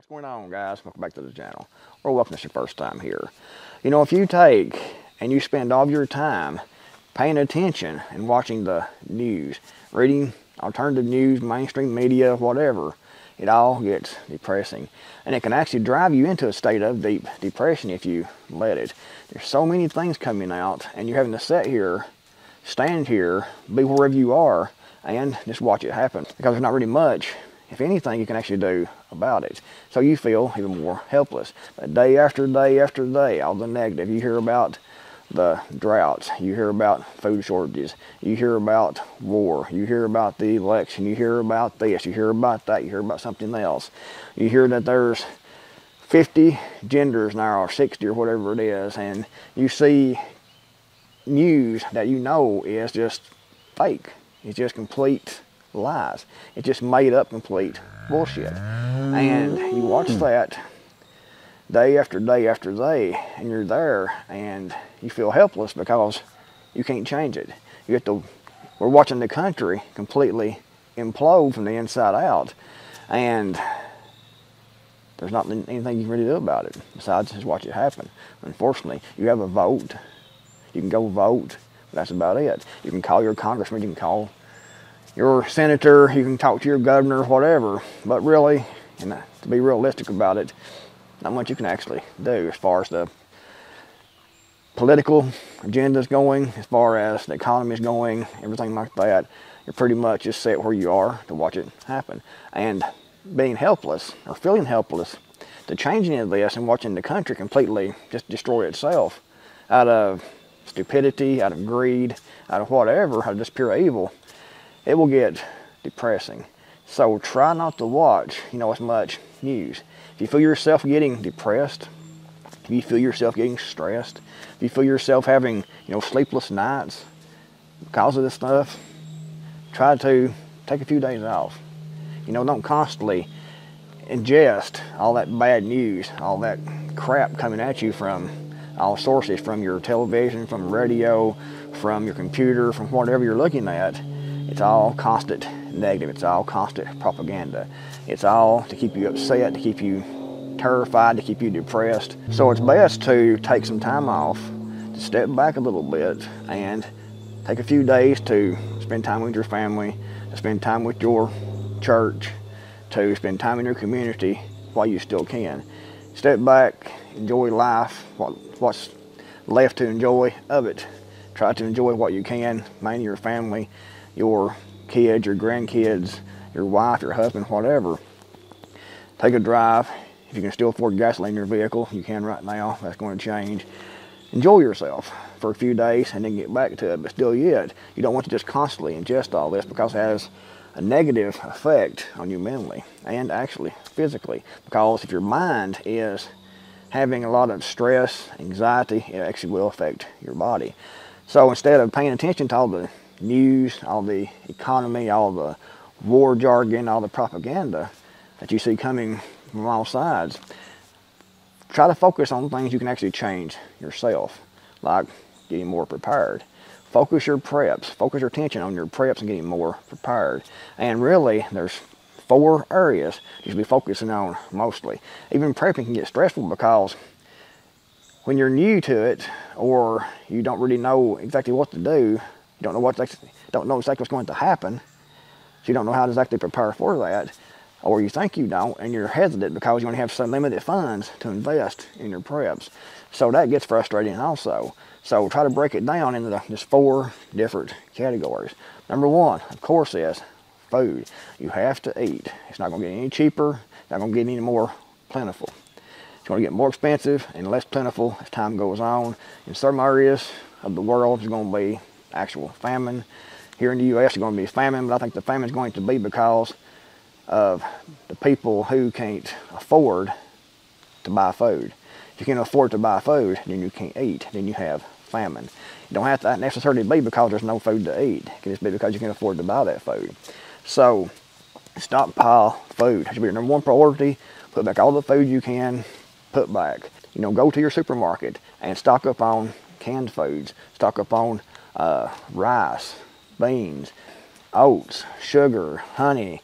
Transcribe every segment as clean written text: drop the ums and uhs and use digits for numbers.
What's going on, guys? Welcome back to the channel, or welcome if it's your first time here. You know, if you take and you spend all your time paying attention and watching the news, reading alternative news, mainstream media, whatever, it all gets depressing. And it can actually drive you into a state of deep depression if you let it. There's so many things coming out, and you're having to sit here, stand here, be wherever you are, and just watch it happen. Because there's not really much, if anything, you can actually do about it. So you feel even more helpless. But day after day after day, all the negative. You hear about the droughts. You hear about food shortages. You hear about war. You hear about the election. You hear about this. You hear about that. You hear about something else. You hear that there's 50 genders now, or 60, or whatever it is. And you see news that you know is just fake. It's just complete lies. It's just made up complete bullshit. And you watch that day after day after day, and you're there and you feel helpless because you can't change it. We're watching the country completely implode from the inside out, and there's not anything you can really do about it besides just watch it happen. Unfortunately, you have a vote. You can go vote, but that's about it. You can call your congressman, you can call your senator, you can talk to your governor, whatever, but really, and to be realistic about it, not much you can actually do as far as the political agenda's going, as far as the economy's going, everything like that. You're pretty much just set where you are to watch it happen. And being helpless, or feeling helpless, to change any of this and watching the country completely just destroy itself out of stupidity, out of greed, out of whatever, out of just pure evil, it will get depressing. So try not to watch, as much news. If you feel yourself getting depressed, if you feel yourself getting stressed, if you feel yourself having, sleepless nights because of this stuff, try to take a few days off. Don't constantly ingest all that bad news, all that crap coming at you from all sources, from your television, from radio, from your computer, from whatever you're looking at. It's all constant negative. It's all constant propaganda. It's all to keep you upset, to keep you terrified, to keep you depressed. So it's best to take some time off, to step back a little bit, and take a few days to spend time with your family, to spend time with your church, to spend time in your community while you still can. Step back, enjoy life, what's left to enjoy of it. Try to enjoy what you can, mainly your family, your kids, your grandkids, your wife, your husband, whatever. Take a drive. If you can still afford gasoline in your vehicle, you can right now. That's going to change. Enjoy yourself for a few days and then get back to it. But still yet, you don't want to just constantly ingest all this, because it has a negative effect on you mentally and actually physically. Because if your mind is having a lot of stress, anxiety, it actually will affect your body. So instead of paying attention to all the news, all the economy, all the war jargon, all the propaganda that you see coming from all sides, try to focus on things you can actually change yourself, like getting more prepared. Focus your preps, focus your attention on your preps and getting more prepared. And really, there's 4 areas you should be focusing on mostly. Even prepping can get stressful because when you're new to it, or you don't really know exactly what to do, you don't know exactly what's going to happen, so you don't know how to exactly prepare for that, or you think you don't, and you're hesitant because you only have some limited funds to invest in your preps. So that gets frustrating also. So try to break it down into just 4 different categories. Number 1, of course, is food. You have to eat. It's not going to get any cheaper. It's not going to get any more plentiful. It's going to get more expensive and less plentiful as time goes on. In some areas of the world, there's going to be actual famine. Here in the U.S., there's going to be famine, but I think the famine is going to be because of the people who can't afford to buy food. If you can't afford to buy food, then you can't eat. Then you have famine. It don't have to necessarily be because there's no food to eat. It can just be because you can't afford to buy that food. So stockpile food. That should be your number 1 priority. Put back all the food you can put back. Go to your supermarket and stock up on canned foods. Stock up on rice, beans, oats, sugar, honey,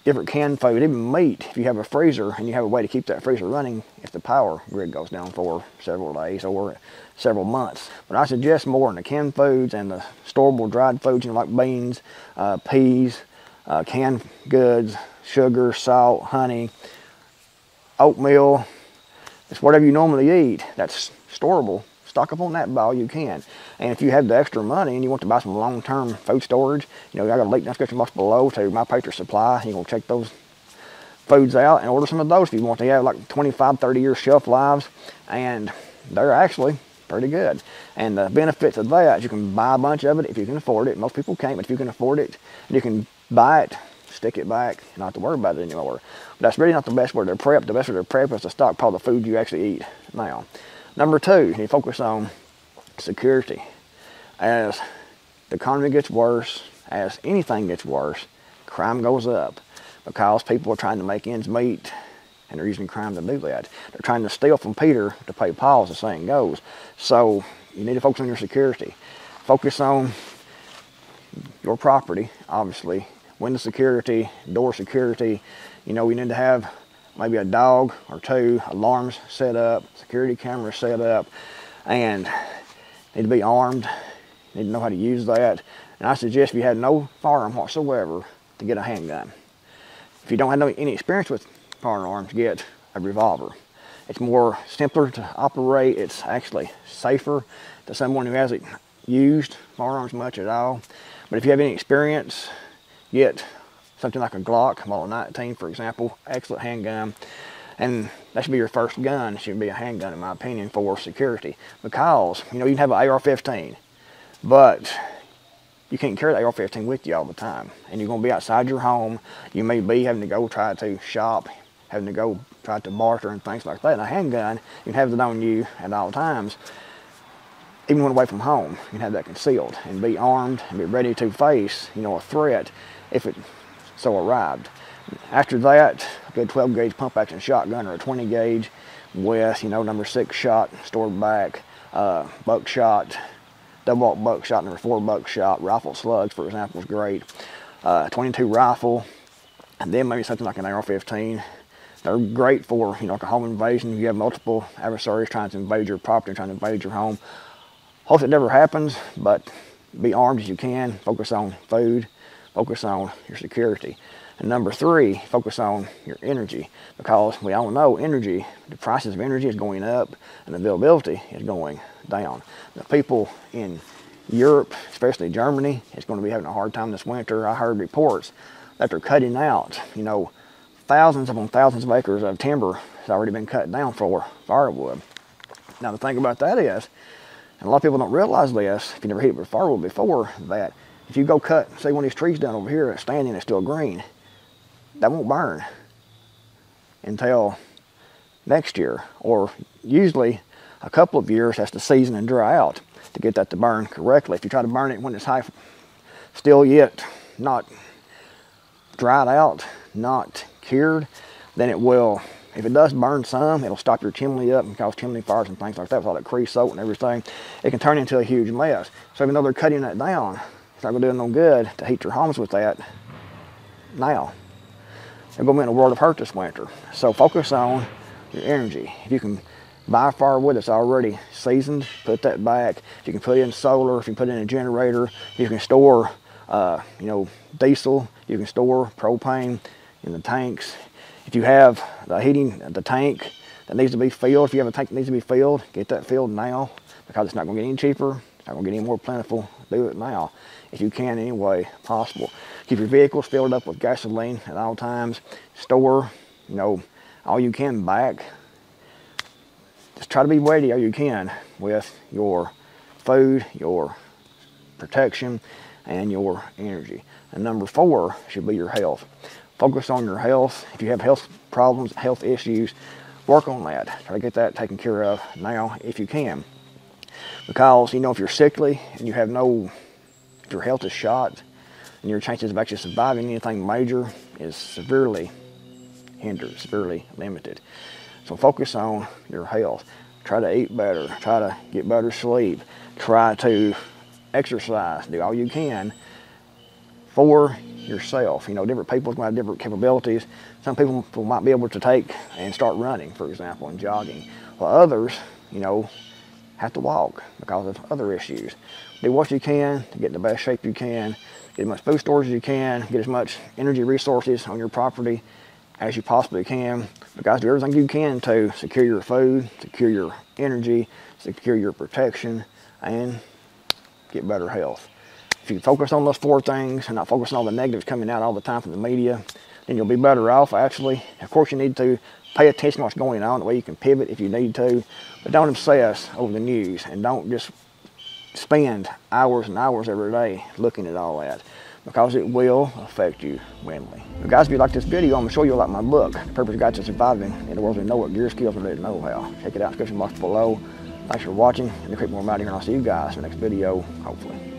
different canned food, even meat. If you have a freezer and you have a way to keep that freezer running if the power grid goes down for several days or several months. But I suggest more in the canned foods and the storable dried foods, like beans, peas, canned goods, sugar, salt, honey, oatmeal. It's whatever you normally eat that's storable. Stock up on that by all you can. And if you have the extra money and you want to buy some long-term food storage, I got a link in the description box below to My Patriot Supply. You can check those foods out and order some of those if you want. They have like 25, 30 year shelf lives, and they're actually pretty good. And the benefits of that is you can buy a bunch of it if you can afford it. Most people can't, but if you can afford it, you can buy it, stick it back, and not have to worry about it anymore. But that's really not the best way to prep. The best way to prep is to stockpile the food you actually eat now. Number two, you focus on security. As the economy gets worse, as anything gets worse, crime goes up because people are trying to make ends meet, and they're using crime to do that. They're trying to steal from Peter to pay Paul, as the saying goes. So you need to focus on your security. Focus on your property, obviously. Window security, door security. We need to have maybe a dog or two, alarms set up, security cameras set up, and need to be armed, need to know how to use that. And I suggest if you have no firearm whatsoever, to get a handgun. If you don't have any experience with firearms, get a revolver. It's more simpler to operate, it's actually safer to someone who hasn't used firearms much at all. But if you have any experience, get something like a Glock, Model 19 for example, excellent handgun. And that should be your first gun. It should be a handgun in my opinion for security. Because, you can have an AR-15, but you can't carry the AR-15 with you all the time. And you're going to be outside your home. You may be having to go try to shop, having to go try to barter and things like that. And a handgun, you can have it on you at all times. Even when away from home, you can have that concealed and be armed and be ready to face, a threat if it so arrived. After that, a good 12 gauge pump action shotgun or a 20 gauge with, number 6 shot stored back, buckshot, double aught buckshot, number 4 buckshot, rifle slugs for example is great, 22 rifle, and then maybe something like an AR-15. They're great for, like a home invasion. If you have multiple adversaries trying to invade your property, trying to invade your home. Hope it never happens, but be armed as you can. Focus on food. Focus on your security. And number 3, focus on your energy, because we all know the prices of energy is going up and the availability is going down. The people in Europe, especially Germany, is going to be having a hard time this winter. I heard reports that they're cutting out, thousands upon thousands of acres of timber has already been cut down for firewood. Now the thing about that is, and a lot of people don't realize this, if you never hit it with firewood before, that if you go cut, say one of these trees down over here, it's standing, it's still green, that won't burn until next year, or usually a couple of years has to season and dry out to get that to burn correctly. If you try to burn it when it's still yet not dried out, not cured, then it will, if it does burn some, it'll stop your chimney up and cause chimney fires and things like that with all that creosote and everything. It can turn into a huge mess. So even though they're cutting that down, it's not going to do no good to heat your homes with that now. They're going to be in a world of hurt this winter. So focus on your energy. If you can buy firewood that's already seasoned, put that back. If you can put in solar, if you can put in a generator, you can store, diesel, you can store propane in the tanks. If you have the tank that needs to be filled, if you have a tank that needs to be filled, get that filled now, because it's not going to get any cheaper. It's not going to get any more plentiful. Do it now if you can any way possible. Keep your vehicles filled up with gasoline at all times. Store, all you can back. Just try to be ready all you can with your food, your protection, and your energy. And number 4 should be your health. Focus on your health. If you have health problems, health issues, work on that. Try to get that taken care of now if you can. Because, if you're sickly and you have if your health is shot, and your chances of actually surviving anything major is severely hindered, severely limited. So focus on your health. Try to eat better. Try to get better sleep. Try to exercise. Do all you can for yourself. You know, different people have different capabilities. Some people might be able to take and start running, for example, and jogging, while others, you know, have to walk because of other issues. Do what you can to get in the best shape you can, get as much food storage as you can, get as much energy resources on your property as you possibly can. But guys, do everything you can to secure your food, secure your energy, secure your protection, and get better health. If you focus on those 4 things and not focus on all the negatives coming out all the time from the media, then you'll be better off actually. Of course, you need to pay attention to what's going on, the way you can pivot if you need to, but don't obsess over the news and don't just spend hours and hours every day looking at all that, because it will affect you mentally. But guys, if you like this video, I'm going to show you like my book, The Purpose Guide to Surviving in the World We Know It, Gear, Skills, and Ready to Know How. Check it out in the description box below. Thanks for watching, and Creekmore out here, and I'll see you guys in the next video, hopefully.